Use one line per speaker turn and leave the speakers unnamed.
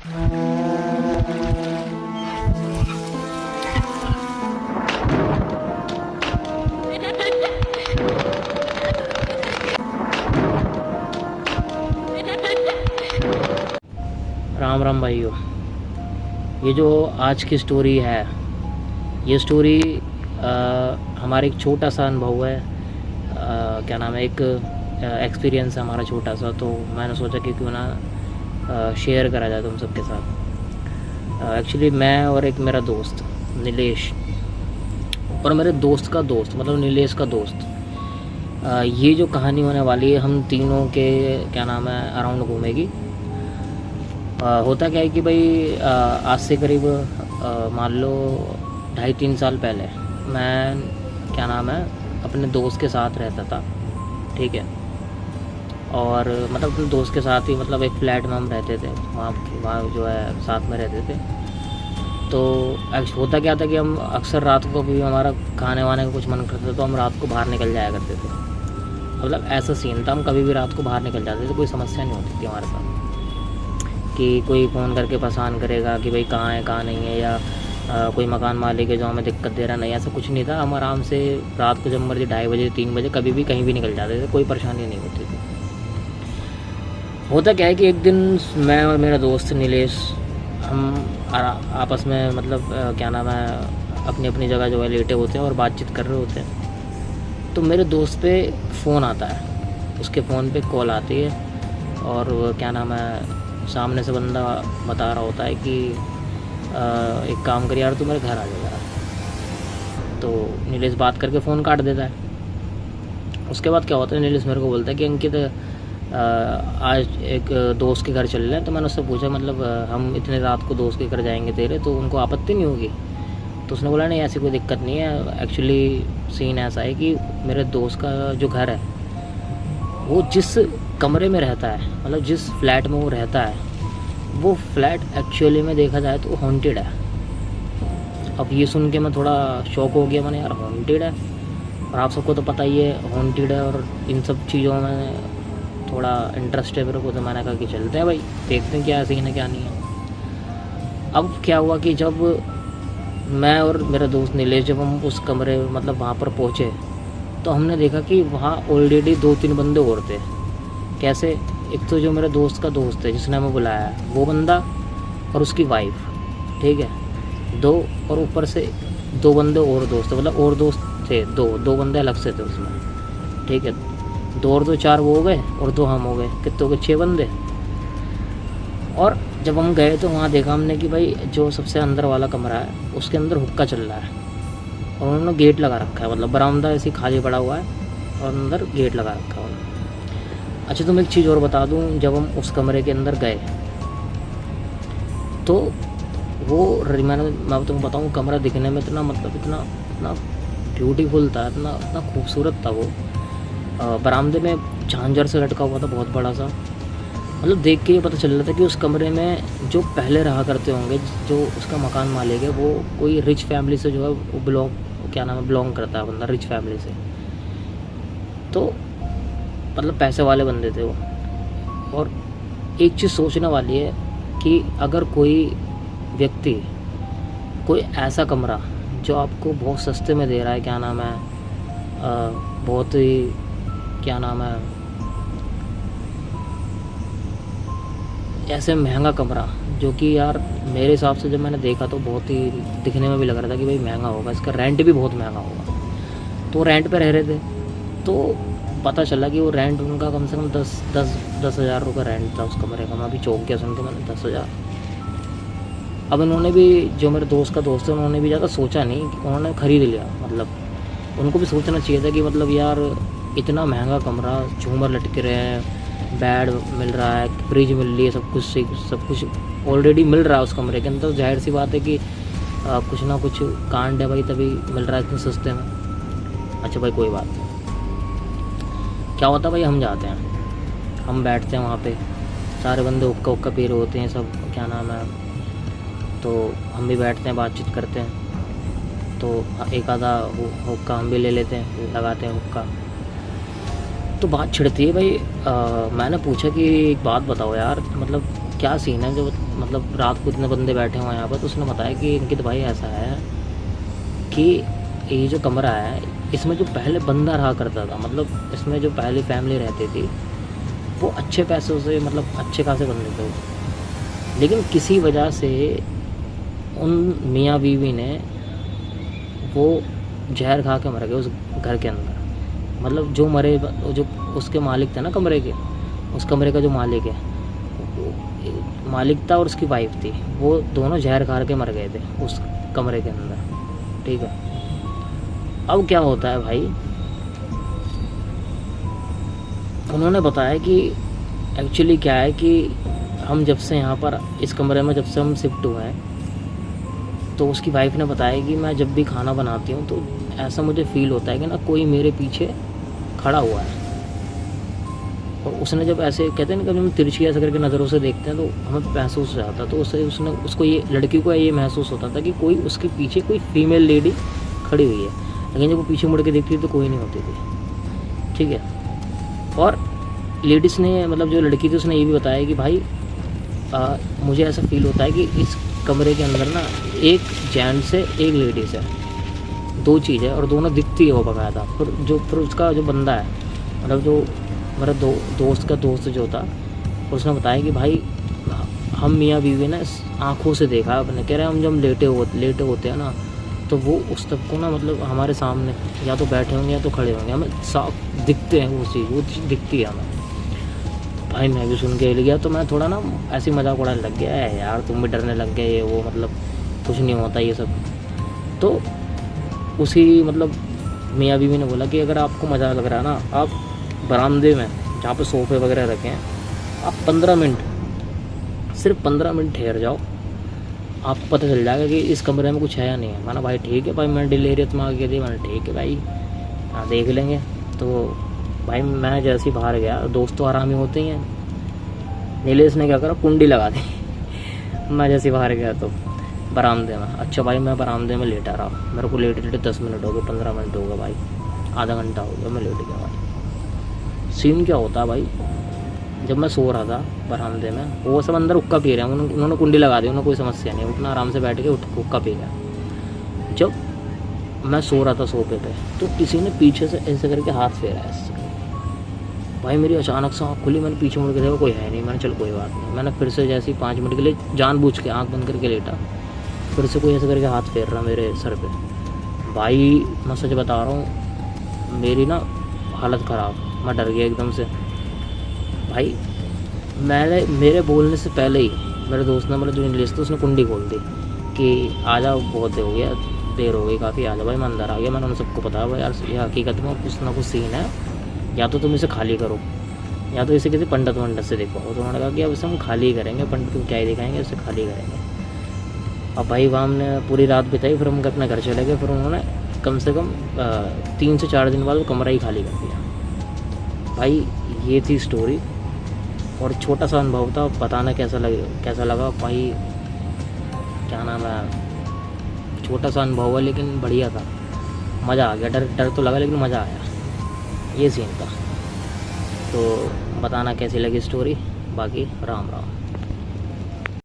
राम राम भाइयों। ये जो आज की स्टोरी है, ये स्टोरी हमारा एक छोटा सा अनुभव है। क्या नाम है, एक एक्सपीरियंस है हमारा छोटा सा। तो मैंने सोचा कि क्यों ना शेयर करा जाए तुम सबके साथ। एक्चुअली मैं और एक मेरा दोस्त नीलेश, और मेरे दोस्त का दोस्त मतलब नीलेश का दोस्त, ये जो कहानी होने वाली है हम तीनों के क्या नाम है अराउंड घूमेगी। होता क्या है कि भाई आज से करीब मान लो 2.5-3 साल पहले मैं क्या नाम है अपने दोस्त के साथ रहता था, ठीक है। और मतलब अपने दोस्त के साथ ही मतलब एक फ्लैट में हम रहते थे, वहाँ जो है साथ में रहते थे। तो होता क्या था कि हम अक्सर रात को भी हमारा खाने वाने का कुछ मन करता था तो हम रात को बाहर निकल जाया करते थे। मतलब ऐसा सीन था, हम कभी भी रात को बाहर निकल जाते थे, कोई समस्या नहीं होती थी हमारे साथ कि कोई फ़ोन करके परेशान करेगा कि भाई कहाँ है कहाँ नहीं है, या कोई मकान मालिक है जो हमें दिक्कत दे रहा, नहीं ऐसा कुछ नहीं था। हम आराम से रात को जब मर्जी 2:30 बजे 3 बजे कभी भी कहीं भी निकल जाते थे, कोई परेशानी नहीं होती थी। होता क्या है कि एक दिन मैं और मेरा दोस्त नीलेश हम आपस में मतलब क्या नाम है अपनी अपनी जगह जो है लेटे होते हैं और बातचीत कर रहे होते हैं। तो मेरे दोस्त पे फ़ोन आता है, उसके फ़ोन पे कॉल आती है और क्या नाम है सामने से बंदा बता रहा होता है कि एक काम कर यार तू मेरे घर आ जा जरा। तो नीलेश बात करके फ़ोन काट देता है। उसके बाद क्या होता है, नीलेश मेरे को बोलता है कि अंकित आज एक दोस्त के घर चल रहे हैं। तो मैंने उससे पूछा मतलब हम इतने रात को दोस्त के घर जाएंगे तेरे, तो उनको आपत्ति नहीं होगी? तो उसने बोला नहीं ऐसी कोई दिक्कत नहीं है। एक्चुअली सीन ऐसा है कि मेरे दोस्त का जो घर है वो जिस कमरे में रहता है, मतलब जिस फ्लैट में वो रहता है, वो फ्लैट एक्चुअली में देखा जाए तो हॉन्टेड है। अब ये सुन के मैं थोड़ा शॉक हो गया, मैंने यार हॉन्टेड है, और आप सबको तो पता ही है हॉन्टेड है, और इन सब चीज़ों में थोड़ा इंटरेस्ट है मेरे को। तो मैंने कहा कि चलते हैं भाई, देखते हैं क्या सीन है क्या नहीं है। अब क्या हुआ कि जब मैं और मेरा दोस्त नीलेश जब हम उस कमरे मतलब वहाँ पर पहुँचे तो हमने देखा कि वहाँ ऑलरेडी 2-3 बंदे और थे। कैसे? एक तो जो मेरे दोस्त का दोस्त है जिसने हमें बुलाया है वो बंदा और उसकी वाइफ, ठीक है, 2, और ऊपर से 2 बंदे और दोस्त, मतलब और दोस्त थे 2 बंदे अलग से थे उसमें, ठीक है। 2 और 2 4 वो हो गए और 2 हम हो गए, कितने हो गए 6 बंदे। और जब हम गए तो वहाँ देखा हमने कि भाई जो सबसे अंदर वाला कमरा है उसके अंदर हुक्का चल रहा है, और उन्होंने गेट लगा रखा है, मतलब बरामदा ऐसे खाली पड़ा हुआ है और अंदर गेट लगा रखा है। अच्छा तुम्हें एक चीज़ और बता दूं, जब हम उस कमरे के अंदर गए तो वो मैं तुम्हें बताऊं कमरा दिखने में इतना मतलब इतना इतना ब्यूटीफुल था, इतना खूबसूरत था वो। बरामदे में झांझर से लटका हुआ था बहुत बड़ा सा। मतलब देख के ये पता चल रहा था कि उस कमरे में जो पहले रहा करते होंगे, जो उसका मकान मालिक है वो कोई रिच फैमिली से जो है वो बिलोंग करता है बंदा, रिच फैमिली से। तो मतलब पैसे वाले बंदे थे वो। और एक चीज़ सोचने वाली है कि अगर कोई व्यक्ति कोई ऐसा कमरा जो आपको बहुत सस्ते में दे रहा है, क्या नाम है बहुत ही क्या नाम है ऐसे महंगा कमरा, जो कि यार मेरे हिसाब से जब मैंने देखा तो बहुत ही दिखने में भी लग रहा था कि भाई महंगा होगा, इसका रेंट भी बहुत महंगा होगा। तो रेंट पे रह रहे थे तो पता चला कि वो रेंट उनका कम से कम 10 हज़ार रुपये रेंट था उस कमरे का। मैं अभी चौंक गया सुन के, मैंने 10,000। अब इन्होंने भी, जो मेरे दोस्त का दोस्त है, उन्होंने भी ज़्यादा सोचा नहीं, उन्होंने ख़रीद लिया। मतलब उनको भी सोचना चाहिए था कि मतलब यार इतना महंगा कमरा, झूमर लटके रहे हैं, बेड मिल रहा है, फ्रिज मिल रही है, सब कुछ ऑलरेडी मिल रहा है उस कमरे के अंदर। जाहिर सी बात है कि कुछ ना कुछ कांड है भाई, तभी मिल रहा है इतने सस्ते में। अच्छा भाई कोई बात नहीं। क्या होता भाई, हम जाते हैं, हम बैठते हैं वहाँ पे, सारे बंदे हुक्का पी रहे होते हैं सब, क्या नाम है, तो हम भी बैठते हैं बातचीत करते हैं। तो एक आधा हुक्का हम भी ले लेते हैं, लगाते हैं हुक्का। तो बात छिड़ती है भाई। मैंने पूछा कि एक बात बताओ यार, मतलब क्या सीन है, जो मतलब रात को इतने बंदे बैठे हुए हैं यहाँ पर। तो उसने बताया कि इनके तो भाई ऐसा है कि ये जो कमरा है, इसमें जो पहले बंदा रहा करता था, मतलब इसमें जो पहली फैमिली रहती थी, वो अच्छे पैसों से, मतलब अच्छे खासे बंदे थे वो। लेकिन किसी वजह से उन मियाँ बीवी ने वो जहर खा के मर गए उस घर के अंदर। मतलब जो मरे, जो उसके मालिक थे ना कमरे के, उस कमरे का जो मालिक है, मालिक था और उसकी वाइफ थी, वो दोनों जहर खा के मर गए थे उस कमरे के अंदर। ठीक है, अब क्या होता है भाई, उन्होंने बताया कि एक्चुअली क्या है कि हम जब से यहाँ पर इस कमरे में जब से हम शिफ्ट हुए हैं, तो उसकी वाइफ ने बताया कि मैं जब भी खाना बनाती हूँ तो ऐसा मुझे फ़ील होता है कि ना कोई मेरे पीछे खड़ा हुआ है। और उसने जब ऐसे कहते हैं ना, कभी हम तिरछी ऐसे करके नज़रों से देखते हैं तो हमें महसूस हो जाता, तो उसको ये लड़की को ये महसूस होता था कि कोई उसके पीछे कोई फीमेल लेडी खड़ी हुई है। लेकिन जब वो पीछे मुड़ के देखती थी तो कोई नहीं होती थी। ठीक है, और लेडीज़ ने, मतलब जो लड़की थी उसने ये भी बताया कि भाई मुझे ऐसा फील होता है कि इस कमरे के अंदर ना एक जेंट्स है, एक लेडीज़ है, दो चीज़ है, और दोनों दिखती है वो बकायदा। फिर उसका जो बंदा है, मतलब जो मेरा दोस्त का दोस्त जो था, उसने बताया कि भाई हम मियाँ बीवी ने आँखों से देखा अपने, कह रहे हैं हम जब लेटे होते हैं ना, तो वो उस तब को ना, मतलब हमारे सामने या तो बैठे होंगे या तो खड़े होंगे, हमें साफ दिखते हैं, वो चीज़ दिखती है हमें। भाई मैं भी सुन के हिल गया, तो मैं थोड़ा ना ऐसी मजाक उड़ाने लग गया है, यार तुम भी डरने लग गए, ये वो, मतलब कुछ नहीं होता ये सब। तो उसी मतलब मियाँ बीवी ने बोला कि अगर आपको मज़ा लग रहा है ना, आप बरामदे में जहाँ पे सोफ़े वगैरह रखे हैं, आप 15 मिनट, सिर्फ 15 मिनट ठहर जाओ, आपको पता चल जाएगा कि इस कमरे में कुछ है या नहीं है। मैंने भाई ठीक है भाई, मैं डिलेरियस में आ गई थी, मैंने ठीक है भाई, हाँ देख लेंगे। तो भाई मैं जैसे ही बाहर गया, दोस्त तो आरामी होते ही हैं, नीलेश ने क्या करा, कुंडी लगा दी। मैं जैसे ही बाहर गया तो बरामदे में, अच्छा भाई मैं बरामदे में लेटा रहा, मेरे को लेटे 10 मिनट हो गए, 15 मिनट हो गए भाई, आधा घंटा हो गया मैं लेट गया भाई। सीन क्या होता है भाई, जब मैं सो रहा था बरामदे में, वो सब अंदर हुक्का पी रहे हैं, उन्होंने कुंडी लगा दी, उन्हें कोई समस्या नहीं, उठना आराम से बैठ के हुक्का पी गया। जब मैं सो रहा था सोफे पे, तो किसी ने पीछे से ऐसे करके हाथ फेरा ऐसे। भाई मेरी अचानक से आँख खुली, मैंने पीछे मुड़ के देखा, कोई है नहीं। मैंने चल कोई बात नहीं, मैंने फिर से जैसे ही 5 मिनट के लिए जानबूझ के आँख बंद करके लेटा, फिर से कोई ऐसे करके हाथ फेर रहा मेरे सर पे। भाई मैं सच बता रहा हूँ, मेरी ना हालत ख़राब, मैं डर गया एकदम से। भाई मेरे बोलने से पहले ही मेरे दोस्त ने, मतलब जो इंग्लिश था, उसने कुंडी खोल दी कि आ जाओ, बहुत हो गया, देर हो गई काफ़ी, आ जाओ भाई। मैं अंदर आ गया, मैंने उन सबको बताया भाई यार ये हकीकत में कुछ ना कुछ सीन है, या तो तुम इसे खाली करो, या तो इसे किसी पंडित से दिखवाओ। तो उन्होंने कहा कि अब इसे हम खाली करेंगे, पंडित को क्या ही दिखाएंगे, इसे खाली करेंगे। अब भाई वहाँ हमने पूरी रात बिताई, फिर हम अपने घर चले गए। फिर उन्होंने कम से कम 3 से 4 दिन बाद वो कमरा ही खाली कर दिया। भाई ये थी स्टोरी, और छोटा सा अनुभव था, बताना कैसा लगा भाई, क्या नाम है, छोटा सा अनुभव है लेकिन बढ़िया था, मज़ा आ गया। डर तो लगा लेकिन मज़ा आया, ये सीन था। तो बताना कैसी लगी स्टोरी, बाकी राम राम।